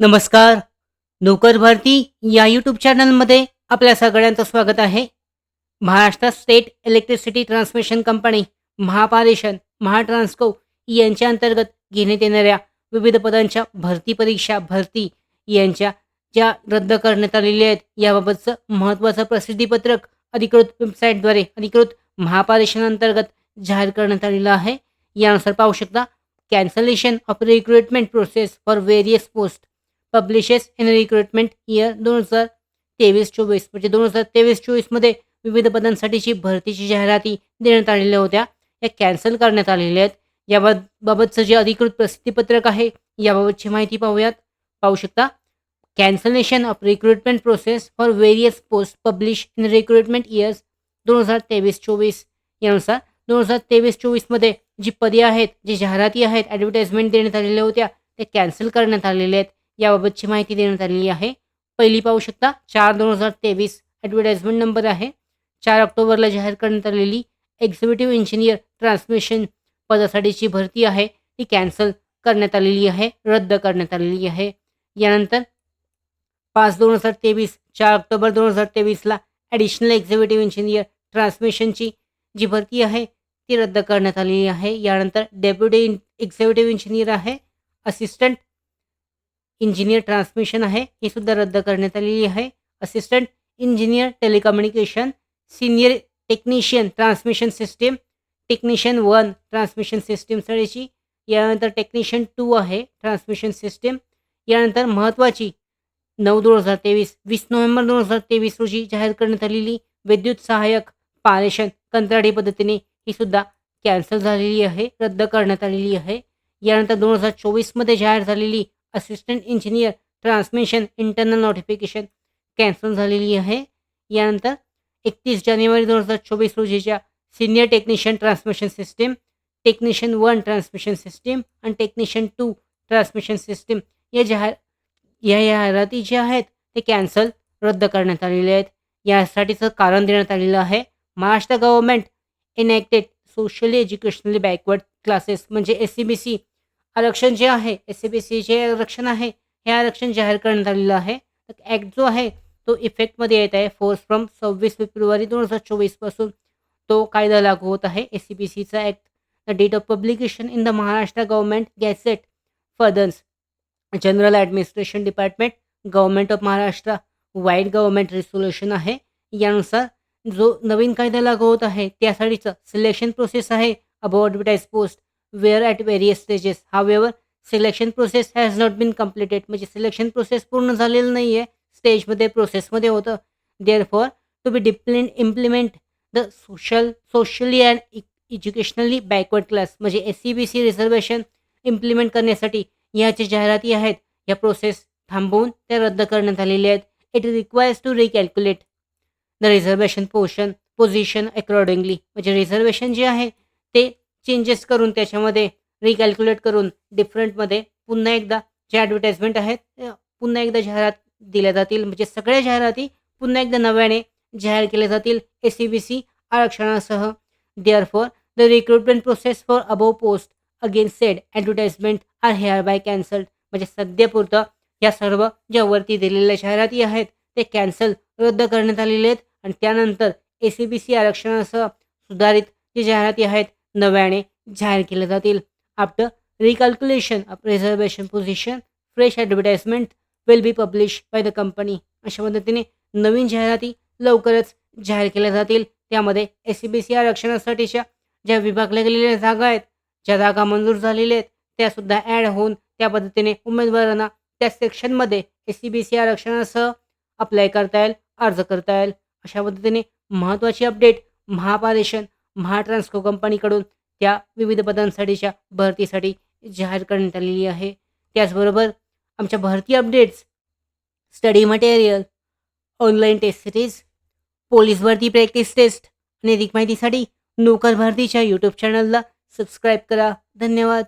नमस्कार. नोकर भरती या यूट्यूब चॅनलमध्ये आपल्या सगळ्यांचं स्वागत आहे. Maharashtra state electricity transmission company, Mahapareshan, Mahatransco यांच्या अंतर्गत घेण्यात येणाऱ्या विविध पदांच्या भरती परीक्षा यांच्या ज्या रद्द करण्यात आलेल्या आहेत, याबाबतचं महत्त्वाचं प्रसिद्धीपत्रक अधिकृत वेबसाईटद्वारे अधिकृत महापारेषण अंतर्गत जाहीर करण्यात आलेलं आहे. यानुसार पाहू शकता, cancellation of recruitment process for various post publishes in recruitment year 2023-24 म्हणजे 2023-24 मध्ये विविध पदांसाठीची भरतीची जाहिराती देण्यात आलेल्या होत्या. या कॅन्सल करण्यात आलेल्या आहेत. याबाबतचं जे अधिकृत प्रसिद्धीपत्रक आहे, याबाबतची माहिती पाहूयात. पाहू शकता, cancellation of recruitment process for various post publish in recruitment years 2023-24 यानुसार 2023-24 मध्ये जी पदे आहेत, जी जाहिराती आहेत, ॲडव्हर्टाइजमेंट देण्यात आलेल्या होत्या, त्या कॅन्सल करण्यात आलेल्या आहेत. याबाबतची माहिती देण्यात आलेली आहे. पहिली पाहू शकता, 4/2023 ॲडव्हर्टाइजमेंट नंबर आहे. 4 ऑक्टोबरला जाहीर करण्यात आलेली एक्झिक्युटिव्ह इंजिनियर ट्रान्समिशन पदासाठीची भरती आहे, ती कॅन्सल करण्यात आलेली आहे, रद्द करण्यात आलेली आहे. यानंतर 5/2023 4 ऑक्टोबर 2023ला ॲडिशनल एक्झिक्युटिव्ह इंजिनियर ट्रान्समिशनची जी भरती आहे, ती रद्द करण्यात आलेली आहे. यानंतर डेप्युटी एक्झिक्युटिव्ह इंजिनियर आहे, असिस्टंट इंजिनियर ट्रान्समिशन आहे, ही सुद्धा रद्द करण्यात आलेली आहे. Assistant engineer telecommunication, senior technician transmission system, technician 1 transmission सिस्टीमसाठीची. यानंतर टेक्निशियन 2 आहे ट्रान्समिशन सिस्टीम. यानंतर महत्त्वाची 9/2023 20 नोव्हेंबर 2023 रोजी जाहीर करण्यात आलेली विद्युत सहाय्यक पारेषण कंत्राटी पद्धतीने, ही सुद्धा कॅन्सल झालेली आहे, रद्द करण्यात आलेली आहे. यानंतर 2024 मध्ये जाहीर झालेली assistant engineer transmission internal notification cancel झालेली आहे. यानंतर 31 जानेवारी 2024 रोजीच्या senior technician transmission system, technician 1 transmission system आणि टेक्निशियन 2 ट्रान्समिशन सिस्टीम या जाहिराती ज्या आहेत, ते कॅन्सल रद्द करण्यात आलेले आहेत. यासाठीचं कारण देण्यात आलेलं आहे, Maharashtra government enacted socially educationally backward classes म्हणजे SCBC आरक्षण जे आहे, SCBC जे आरक्षण आहे, हे आरक्षण जाहीर करण्यात आलेलं आहे. ॲक्ट जो आहे, तो इफेक्टमध्ये येत आहे. फोर्स फ्रॉम 26 फेब्रुवारी 2024 पासून तो कायदा लागू होत आहे, SCBCचा act. The date of publication in the Maharashtra government gazette furthers general administration department, government of Maharashtra vide government resolution आहे. यानुसार जो नवीन कायदा लागू होत आहे, त्यासाठीचं सिलेक्शन प्रोसेस आहे above advertise post were at various stages. However selection process has not been completed म्हणजे सिलेक्शन प्रोसेस पूर्ण झालेलं नाही आहे, स्टेजमध्ये प्रोसेसमध्ये होतं. Therefore to be implement the socially and educationally backward class म्हणजे SCBC रिझर्वेशन इम्प्लिमेंट करण्यासाठी ह्या ज्या जाहिराती आहेत, या प्रोसेस थांबवून त्या रद्द करण्यात आलेल्या आहेत. It requires to recalculate the reservation position accordingly म्हणजे रिझर्वेशन जे आहे, ते चेंजेस करून त्याच्यामध्ये रिकॅल्क्युलेट करून डिफरंटमध्ये पुन्हा एकदा जे ॲडव्हर्टाइजमेंट आहेत, पुन्हा एकदा जाहिरात दिल्या जातील. म्हणजे सगळ्या जाहिराती पुन्हा एकदा नव्याने जाहीर केल्या जातील SCBC आरक्षणासह. Therefore the recruitment process for above post again said advertisement are hereby cancelled म्हणजे सध्यापुरतं या सर्व ज्या वरती दिलेल्या जाहिराती आहेत, ते कॅन्सल रद्द करण्यात आलेले आहेत आणि त्यानंतर SCBC आरक्षणासह सुधारित जे जाहिराती आहेत, नव्याने जाहीर केल्या जातील. After recalculation of reservation position fresh advertisement will be publish by the company. अशा पद्धतीने नवीन जाहिराती लवकरच जाहीर केल्या जातील. त्यामध्ये SCBC आरक्षणासाठीच्या ज्या विभागल्या गेलेल्या जागा आहेत, ज्या जागा मंजूर झालेल्या आहेत, त्यासुद्धा ॲड होऊन त्या पद्धतीने उमेदवारांना त्या सेक्शनमध्ये SCBC आरक्षणासह अप्लाय करता येईल, अर्ज करता येईल. अशा पद्धतीने महत्त्वाची अपडेट महापारेषण महाट्रान्सको कंपनीकडून त्या विविध पदांसाठीच्या भरतीसाठी जाहीर करण्यात आलेली आहे. त्याचबरोबर आमच्या भरती updates, study material, online test series, police भरती प्रॅक्टिस टेस्ट आणि अधिक माहितीसाठी नोकर भरतीच्या यूट्यूब चॅनलला सबस्क्राईब करा. धन्यवाद.